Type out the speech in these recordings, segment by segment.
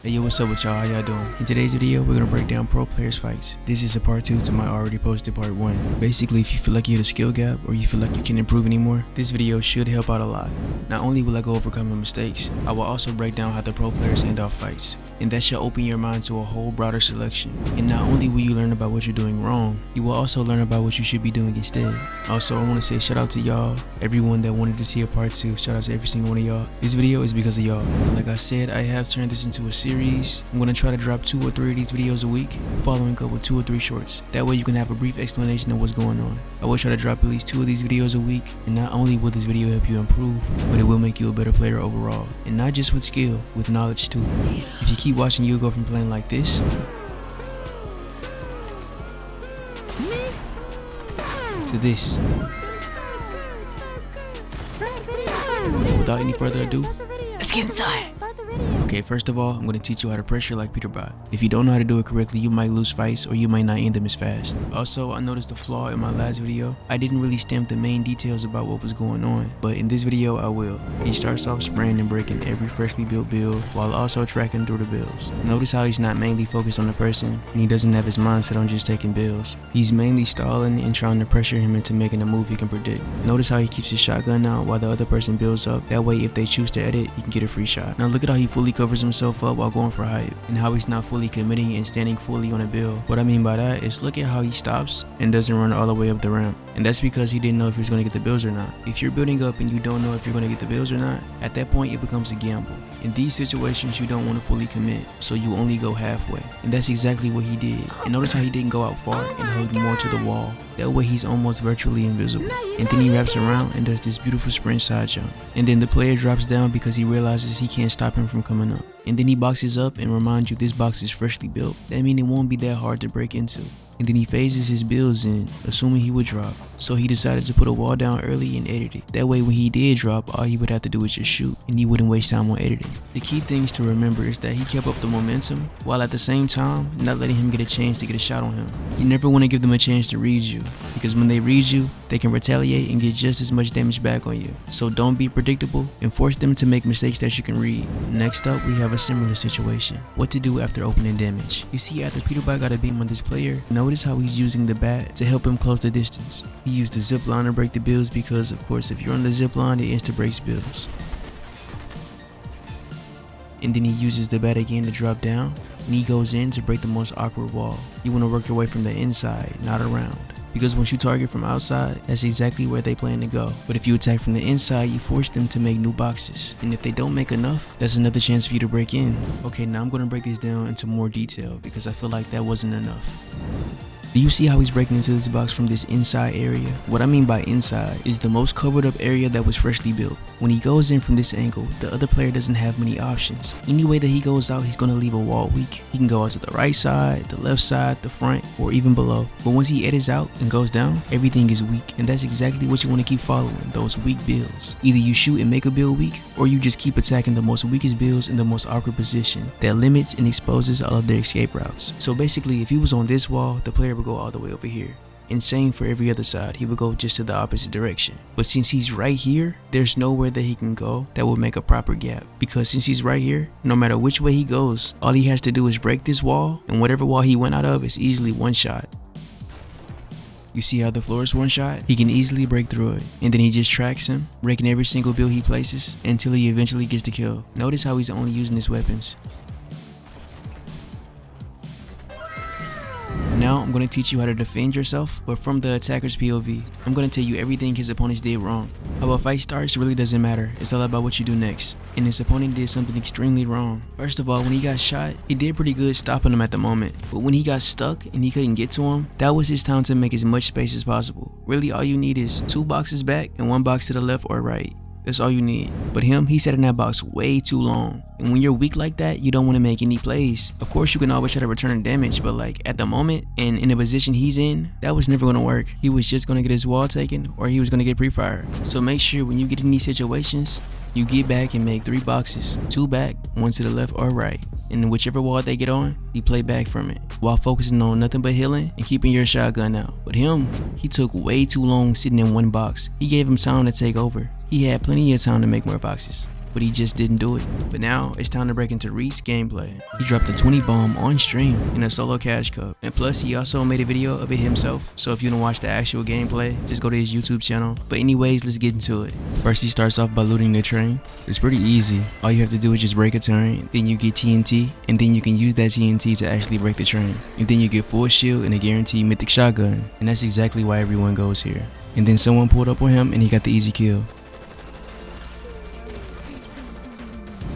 Hey yo, what's up with y'all? How y'all doing? In today's video, we're gonna break down pro players fights. This is a part 2 to my already posted part 1. Basically, if you feel like you hit a skill gap or you feel like you can't improve anymore, this video should help out a lot. Not only will I go over common mistakes, I will also break down how the pro players hand off fights. And that should open your mind to a whole broader selection. And not only will you learn about what you're doing wrong, you will also learn about what you should be doing instead. Also, I want to say shout out to y'all, everyone that wanted to see a part 2. Shout out to every single one of y'all. This video is because of y'all. Like I said, I have turned this into a series. I'm going to try to drop 2 or 3 of these videos a week, following up with 2 or 3 shorts. That way you can have a brief explanation of what's going on. I will try to drop at least 2 of these videos a week, and not only will this video help you improve, but it will make you a better player overall. And not just with skill, with knowledge too. If you keep watching, you'll go from playing like this to this. Without any further ado, let's get inside. Okay, first of all, I'm going to teach you how to pressure like Peterbot. If you don't know how to do it correctly, you might lose fights or you might not end them as fast. Also, I noticed a flaw in my last video. I didn't really stamp the main details about what was going on, but in this video I will. He starts off spraying and breaking every freshly built build while also tracking through the builds. Notice how he's not mainly focused on the person and he doesn't have his mindset on just taking builds. He's mainly stalling and trying to pressure him into making a move he can predict. Notice how he keeps his shotgun out while the other person builds up. That way if they choose to edit, he can get a free shot. Now look at how he fully covers himself up while going for hype, and how he's not fully committing and standing fully on a build. What I mean by that is look at how he stops and doesn't run all the way up the ramp, and that's because he didn't know if he was going to get the builds or not. If you're building up and you don't know if you're going to get the builds or not, at that point it becomes a gamble. In these situations you don't want to fully commit, so you only go halfway, and that's exactly what he did. And notice how he didn't go out far and hug more to the wall. That way he's almost virtually invisible. And then he wraps around and does this beautiful sprint side jump, and then the player drops down because he realizes he can't stop him from coming up. And then he boxes up and reminds you this box is freshly built. That means it won't be that hard to break into. And then he phases his builds in, assuming he would drop. So he decided to put a wall down early and edit it. That way when he did drop, all he would have to do is just shoot, and he wouldn't waste time on editing. The key things to remember is that he kept up the momentum, while at the same time, not letting him get a chance to get a shot on him. You never want to give them a chance to read you, because when they read you, they can retaliate and get just as much damage back on you. So don't be predictable and force them to make mistakes that you can read. Next up, we have a similar situation. What to do after opening damage. You see, after Peterbot got a beam on this player, notice how he's using the bat to help him close the distance. He used the zip line to break the builds because, of course, if you're on the zip line, it insta breaks builds. And then he uses the bat again to drop down, and he goes in to break the most awkward wall. You want to work your way from the inside, not around. Because once you target from outside, that's exactly where they plan to go. But if you attack from the inside, you force them to make new boxes. And if they don't make enough, that's another chance for you to break in. Okay, now I'm going to break this down into more detail because I feel like that wasn't enough. Do you see how he's breaking into this box from this inside area? What I mean by inside is the most covered up area that was freshly built. When he goes in from this angle, the other player doesn't have many options. Any way that he goes out, he's going to leave a wall weak. He can go out to the right side, the left side, the front, or even below. But once he edits out and goes down, everything is weak. And that's exactly what you want to keep following, those weak builds. Either you shoot and make a build weak, or you just keep attacking the most weakest builds in the most awkward position that limits and exposes all of their escape routes. So basically, if he was on this wall, the player would go all the way over here. And same for every other side, he would go just to the opposite direction. But since he's right here, there's nowhere that he can go that will make a proper gap. Because since he's right here, no matter which way he goes, all he has to do is break this wall, and whatever wall he went out of is easily one shot. You see how the floor is one shot? He can easily break through it. And then he just tracks him, breaking every single build he places until he eventually gets the kill. Notice how he's only using his weapons. Now I'm going to teach you how to defend yourself, but from the attacker's POV. I'm going to tell you everything his opponents did wrong. How a fight starts really doesn't matter, it's all about what you do next. And his opponent did something extremely wrong. First of all, when he got shot, he did pretty good stopping him at the moment. But when he got stuck and he couldn't get to him, that was his time to make as much space as possible. Really all you need is 2 boxes back and 1 box to the left or right. That's all you need. But him, he sat in that box way too long. And when you're weak like that, you don't want to make any plays. Of course, you can always try to return damage, but like at the moment and in the position he's in, that was never going to work. He was just going to get his wall taken or he was going to get pre-fired. So make sure when you get in these situations, you get back and make 3 boxes, 2 back, 1 to the left or right. And whichever wall they get on, you play back from it while focusing on nothing but healing and keeping your shotgun out. But him, he took way too long sitting in one box. He gave him time to take over. He had plenty of time to make more boxes. but he just didn't do it. But now it's time to break into Reet's gameplay. He dropped a 20 bomb on stream in a solo cash cup, and plus he also made a video of it himself. So if you don't watch the actual gameplay, just go to his YouTube channel. But anyways, let's get into it. First he starts off by looting the train. It's pretty easy. All you have to do is just break a turn, then you get TNT, and then you can use that TNT to actually break the train. And then you get full shield and a guaranteed mythic shotgun, and that's exactly why everyone goes here. And then someone pulled up on him and he got the easy kill.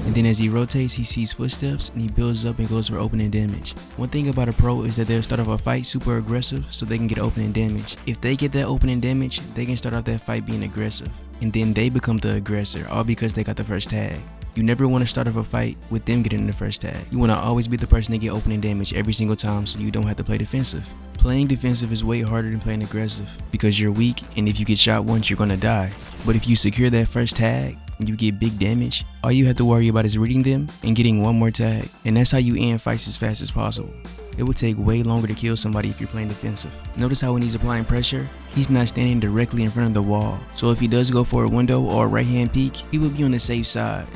And then as he rotates, he sees footsteps and he builds up and goes for opening damage. One thing about a pro is that they'll start off a fight super aggressive so they can get opening damage. If they get that opening damage, they can start off that fight being aggressive. And then they become the aggressor, all because they got the first tag. You never want to start off a fight with them getting the first tag. You want to always be the person to get opening damage every single time so you don't have to play defensive. Playing defensive is way harder than playing aggressive because you're weak, and if you get shot once, you're gonna die. But if you secure that first tag and you get big damage, all you have to worry about is reading them and getting one more tag. And that's how you end fights as fast as possible. It would take way longer to kill somebody if you're playing defensive. Notice how when he's applying pressure, he's not standing directly in front of the wall. So if he does go for a window or a right hand peek, he will be on the safe side.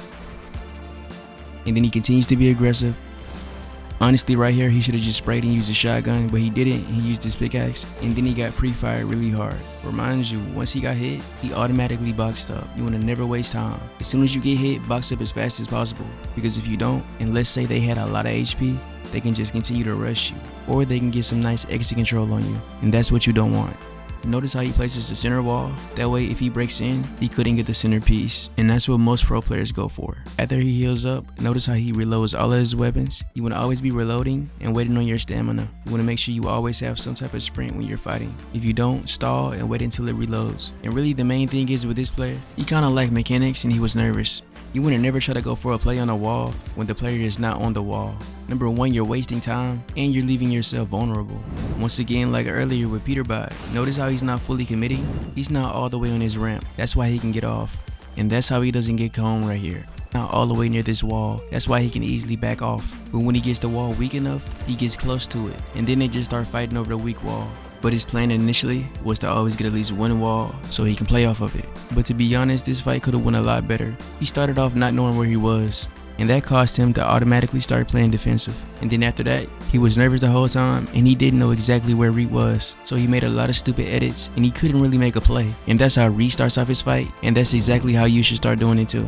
And then he continues to be aggressive. Honestly, right here, he should have just sprayed and used a shotgun, but he didn't. He used his pickaxe, and then he got pre-fired really hard. Reminds you, once he got hit, he automatically boxed up. You want to never waste time. As soon as you get hit, box up as fast as possible. Because if you don't, and let's say they had a lot of HP, they can just continue to rush you, or they can get some nice exit control on you, and that's what you don't want. Notice how he places the center wall. That way, if he breaks in, he couldn't get the center piece. And that's what most pro players go for. After he heals up, notice how he reloads all of his weapons. You want to always be reloading and waiting on your stamina. You want to make sure you always have some type of sprint when you're fighting. If you don't, stall and wait until it reloads. And really the main thing is with this player, he kind of lacked mechanics and he was nervous. You want to never try to go for a play on a wall when the player is not on the wall. Number one, you're wasting time and you're leaving yourself vulnerable. Once again, like earlier with Peterbots, notice how he's not fully committing. He's not all the way on his ramp. That's why he can get off. And that's how he doesn't get cone right here. Not all the way near this wall. That's why he can easily back off. But when he gets the wall weak enough, he gets close to it. And then they just start fighting over the weak wall. But his plan initially was to always get at least one wall so he can play off of it. But to be honest, this fight could have went a lot better. He started off not knowing where he was, and that caused him to automatically start playing defensive. And then after that, he was nervous the whole time and he didn't know exactly where Reet was. So he made a lot of stupid edits and he couldn't really make a play. And that's how Reet starts off his fight, and that's exactly how you should start doing it too.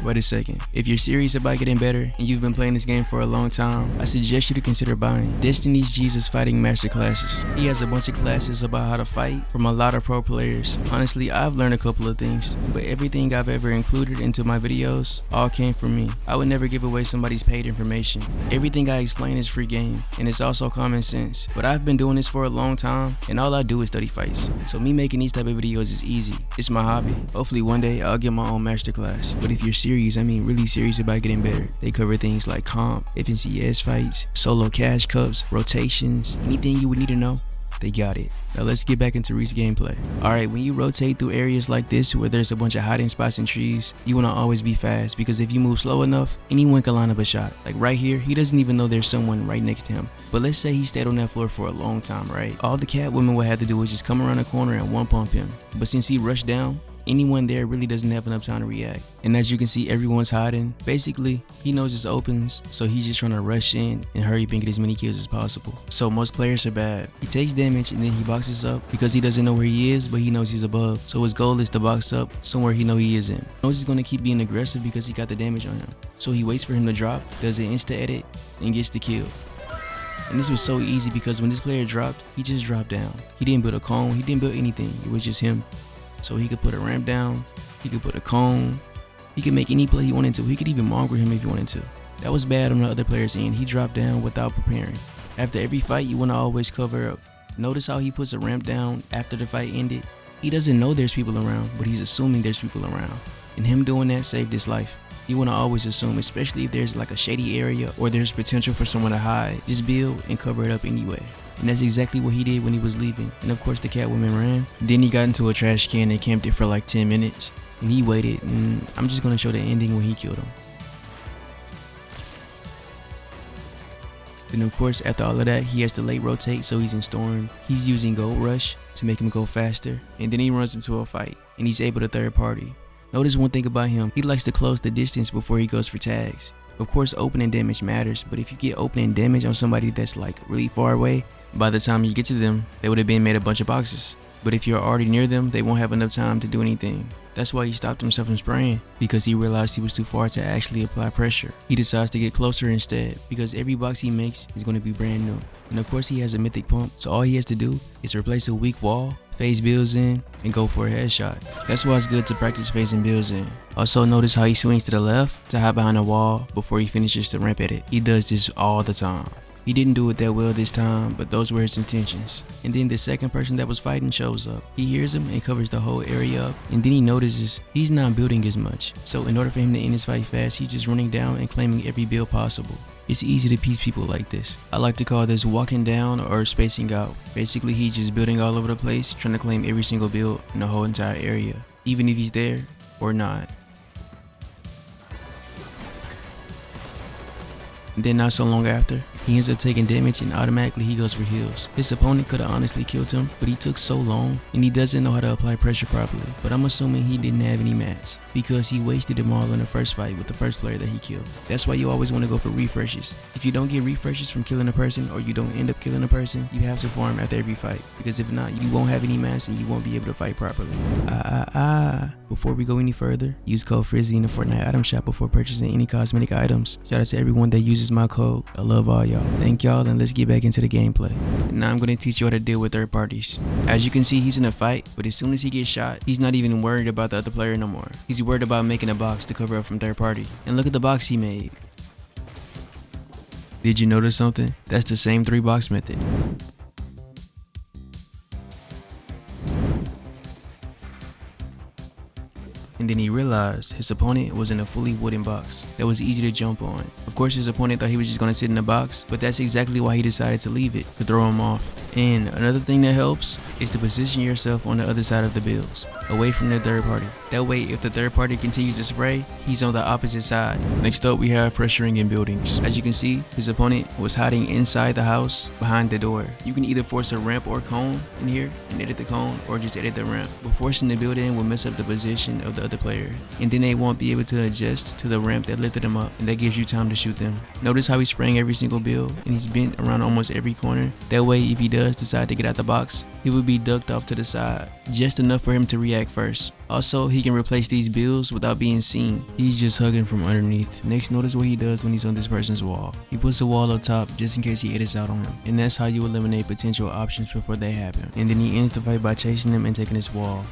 Wait a second. If you're serious about getting better and you've been playing this game for a long time, I suggest you to consider buying DestinysJesus Fighting Masterclasses. He has a bunch of classes about how to fight from a lot of pro players. Honestly, I've learned a couple of things, but everything I've ever included into my videos all came from me. I would never give away somebody's paid information. Everything I explain is free game, and it's also common sense. But I've been doing this for a long time, and all I do is study fights. So me making these type of videos is easy. It's my hobby. Hopefully one day I'll get my own masterclass. But if you're serious, I mean really serious about getting better, they cover things like comp, FNCS fights, solo cash cups, rotations, anything you would need to know, they got it. Now let's get back into Reet's gameplay. Alright, when you rotate through areas like this where there's a bunch of hiding spots and trees, you want to always be fast, because if you move slow enough, anyone can line up a shot. Like right here, he doesn't even know there's someone right next to him. But let's say he stayed on that floor for a long time, right? All the cat women would have to do was just come around the corner and one pump him. But since he rushed down, anyone there really doesn't have enough time to react. And as you can see, everyone's hiding. Basically, he knows this opens, so he's just trying to rush in and hurry up and get as many kills as possible. So most players are bad. He takes damage and then he boxes up because he doesn't know where he is, but he knows he's above. So his goal is to box up somewhere he knows he isn't. He knows he's going to keep being aggressive because he got the damage on him. So he waits for him to drop, does an insta edit, and gets the kill. And this was so easy because when this player dropped, he just dropped down. He didn't build a cone, he didn't build anything. It was just him. So he could put a ramp down, he could put a cone, he could make any play he wanted to. He could even mongrel him if he wanted to. That was bad on the other player's end. He dropped down without preparing. After every fight, you want to always cover up. Notice how he puts a ramp down after the fight ended. He doesn't know there's people around, but he's assuming there's people around. And him doing that saved his life. You want to always assume, especially if there's like a shady area or there's potential for someone to hide. Just build and cover it up anyway. And that's exactly what he did when he was leaving. And of course the catwoman ran. Then he got into a trash can and camped it for like 10 minutes. And he waited, and I'm just going to show the ending when he killed him. Then of course after all of that, he has to late rotate, so he's in storm. He's using gold rush to make him go faster, and then he runs into a fight. and he's able to third party. Notice one thing about him, he likes to close the distance before he goes for tags. Of course, opening damage matters, but if you get opening damage on somebody that's like really far away, by the time you get to them, they would have been made a bunch of boxes. But if you're already near them, they won't have enough time to do anything. That's why he stopped himself from spraying, because he realized he was too far to actually apply pressure. He decides to get closer instead, because every box he makes is going to be brand new. And of course he has a mythic pump, so all he has to do is replace a weak wall, phase builds in, and go for a headshot. That's why it's good to practice phasing builds in. Also notice how he swings to the left to hide behind a wall before he finishes the ramp edit. He does this all the time. He didn't do it that well this time, but those were his intentions. And then the second person that was fighting shows up. He hears him and covers the whole area up, and then he notices he's not building as much. So in order for him to end his fight fast, he's just running down and claiming every build possible. It's easy to piece people like this. I like to call this walking down or spacing out. Basically, he's just building all over the place, trying to claim every single build in the whole entire area, even if he's there or not. And then not so long after, he ends up taking damage and automatically he goes for heals. His opponent could have honestly killed him, but he took so long and he doesn't know how to apply pressure properly. But I'm assuming he didn't have any mats because he wasted them all in the first fight with the first player that he killed. That's why you always want to go for refreshes. If you don't get refreshes from killing a person or you don't end up killing a person, you have to farm after every fight, because if not, you won't have any mats and you won't be able to fight properly. Before we go any further, use code Frizzy in the Fortnite item shop before purchasing any cosmetic items. Shout out to everyone that uses my code. I love all y'all. Thank y'all, and let's get back into the gameplay. And now I'm going to teach you how to deal with third parties. As you can see, he's in a fight, but as soon as he gets shot, he's not even worried about the other player no more. He's worried about making a box to cover up from third party. And look at the box he made. Did you notice something? That's the same 3-box method. And then he realized his opponent was in a fully wooden box that was easy to jump on. Of course, his opponent thought he was just going to sit in the box, but that's exactly why he decided to leave it, to throw him off. And another thing that helps is to position yourself on the other side of the builds, away from the third party. That way, if the third party continues to spray, he's on the opposite side. Next up, we have pressuring in buildings. As you can see, his opponent was hiding inside the house behind the door. You can either force a ramp or cone in here and edit the cone, or just edit the ramp. But forcing the build in will mess up the position of the other player, and then they won't be able to adjust to the ramp that lifted them up, and that gives you time to shoot them. Notice how he's spraying every single build, and he's bent around almost every corner. That way, if he does decide to get out the box, he will be ducked off to the side, just enough for him to react first. Also, he can replace these builds without being seen. He's just hugging from underneath. Next, notice what he does when he's on this person's wall. He puts a wall up top just in case he edits out on him, and that's how you eliminate potential options before they happen. And then he ends the fight by chasing them and taking his wall.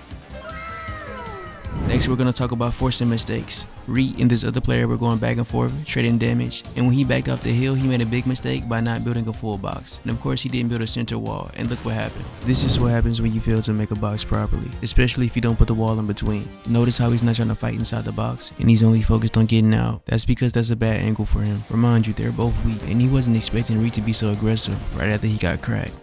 Next, we're going to talk about forcing mistakes. Reet and this other player were going back and forth, trading damage, and when he backed off the hill, he made a big mistake by not building a full box. And of course, he didn't build a center wall, and look what happened. This is what happens when you fail to make a box properly, especially if you don't put the wall in between. Notice how he's not trying to fight inside the box, and he's only focused on getting out. That's because that's a bad angle for him. Remind you, they're both weak, and he wasn't expecting Reet to be so aggressive right after he got cracked.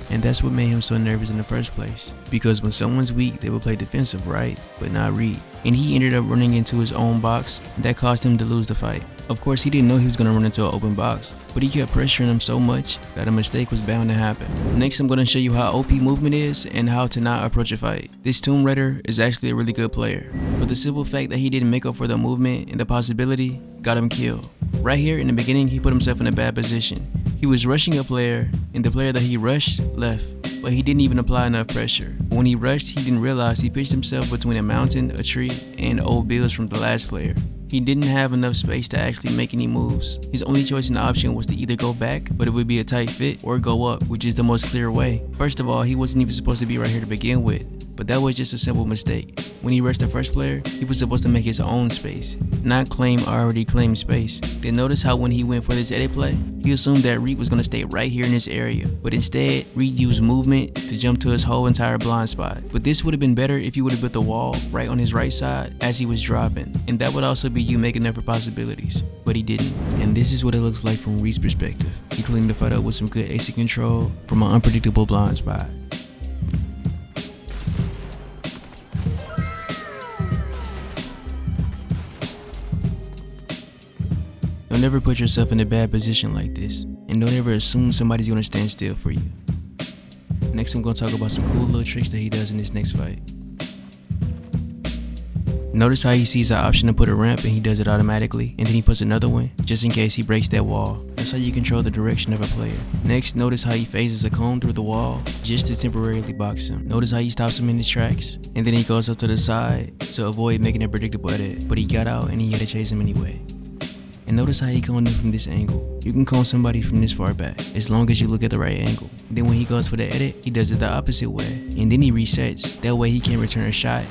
And that's what made him so nervous in the first place. Because when someone's weak, they will play defensive, right? But not Reet. And he ended up running into his own box, and that caused him to lose the fight. Of course, he didn't know he was going to run into an open box, but he kept pressuring him so much that a mistake was bound to happen. Next, I'm going to show you how OP movement is and how to not approach a fight. This Tomb Raider is actually a really good player, but the simple fact that he didn't make up for the movement and the possibility got him killed. Right here in the beginning, he put himself in a bad position. He was rushing a player, and the player that he rushed left, but he didn't even apply enough pressure. When he rushed, he didn't realize he pitched himself between a mountain, a tree, and old builds from the last player. He didn't have enough space to actually make any moves. His only choice and option was to either go back, but it would be a tight fit, or go up, which is the most clear way. First of all, he wasn't even supposed to be right here to begin with, but that was just a simple mistake. When he rushed the first player, he was supposed to make his own space, not claim already claimed space. Then notice how when he went for this edit play, he assumed that Reet was going to stay right here in this area, but instead, Reet used movement to jump to his whole entire blind spot. But this would have been better if he would have built the wall right on his right side as he was dropping, and that would also be you making up for possibilities, but he didn't. And this is what it looks like from Reet's perspective. He cleaned the fight up with some good AC control from an unpredictable blind spot. Don't ever put yourself in a bad position like this, and don't ever assume somebody's gonna stand still for you. Next, I'm gonna talk about some cool little tricks that he does in this next fight. Notice how he sees an option to put a ramp and he does it automatically, and then he puts another one just in case he breaks that wall. That's how you control the direction of a player. Next, notice how he phases a cone through the wall just to temporarily box him. Notice how he stops him in his tracks, and then he goes up to the side to avoid making a predictable edit, but he got out and he had to chase him anyway. And notice how he coned him from this angle. You can cone somebody from this far back, as long as you look at the right angle. Then when he goes for the edit, he does it the opposite way, and then he resets. That way he can return a shot.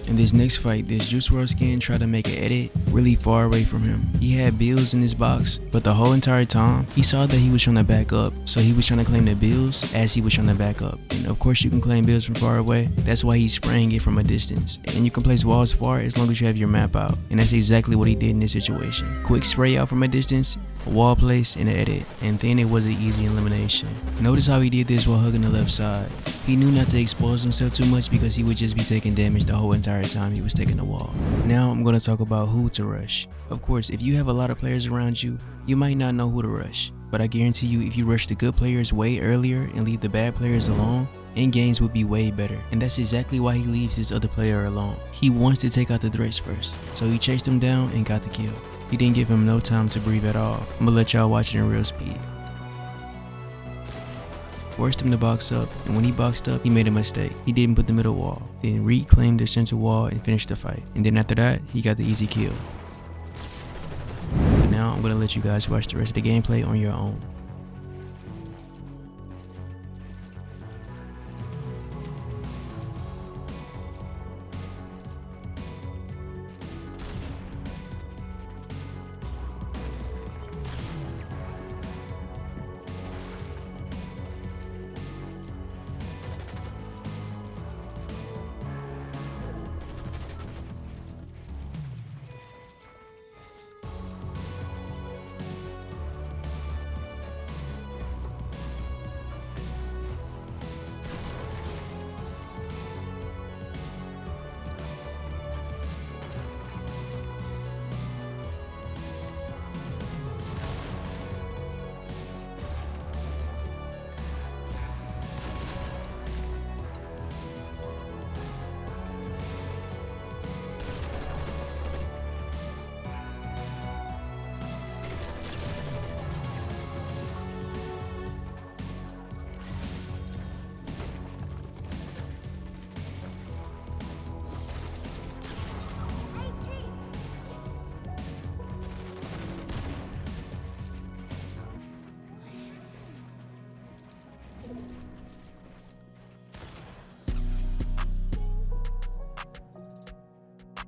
In this next fight, this Juice WRLD skin tried to make an edit really far away from him. He had bills in his box, but the whole entire time, he saw that he was trying to back up, so he was trying to claim the bills as he was trying to back up. And of course you can claim bills from far away, that's why he's spraying it from a distance. And you can place walls far as long as you have your map out, and that's exactly what he did in this situation. Quick spray out from a distance, a wall place, and an edit, and then it was an easy elimination. Notice how he did this while hugging the left side. He knew not to expose himself too much because he would just be taking damage the whole entire time he was taking the wall. Now I'm going to talk about who to rush. Of course, if you have a lot of players around you, you might not know who to rush. But I guarantee you, if you rush the good players way earlier and leave the bad players alone, end games would be way better. And that's exactly why he leaves this other player alone. He wants to take out the threats first. So he chased him down and got the kill. He didn't give him no time to breathe at all. I'm gonna let y'all watch it in real speed. Forced him to box up, and when he boxed up, he made a mistake. He didn't put the middle wall. Then Reet claimed the center wall and finished the fight. And then after that, he got the easy kill. But now I'm gonna let you guys watch the rest of the gameplay on your own.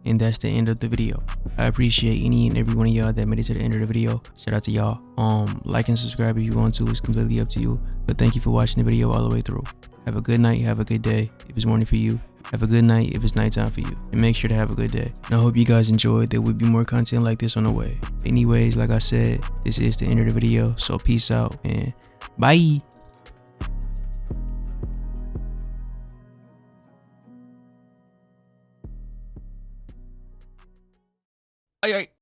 And that's the end of the video. I appreciate any and every one of y'all that made it to the end of the video. Shout out to y'all. Like and subscribe if you want to. It's completely up to you. But thank you for watching the video all the way through. Have a good night. Have a good day. If it's morning for you, have a good night if it's nighttime for you. And make sure to have a good day. And I hope you guys enjoyed. There will be more content like this on the way. Anyways, like I said, this is the end of the video. So peace out and bye. Ay, ay.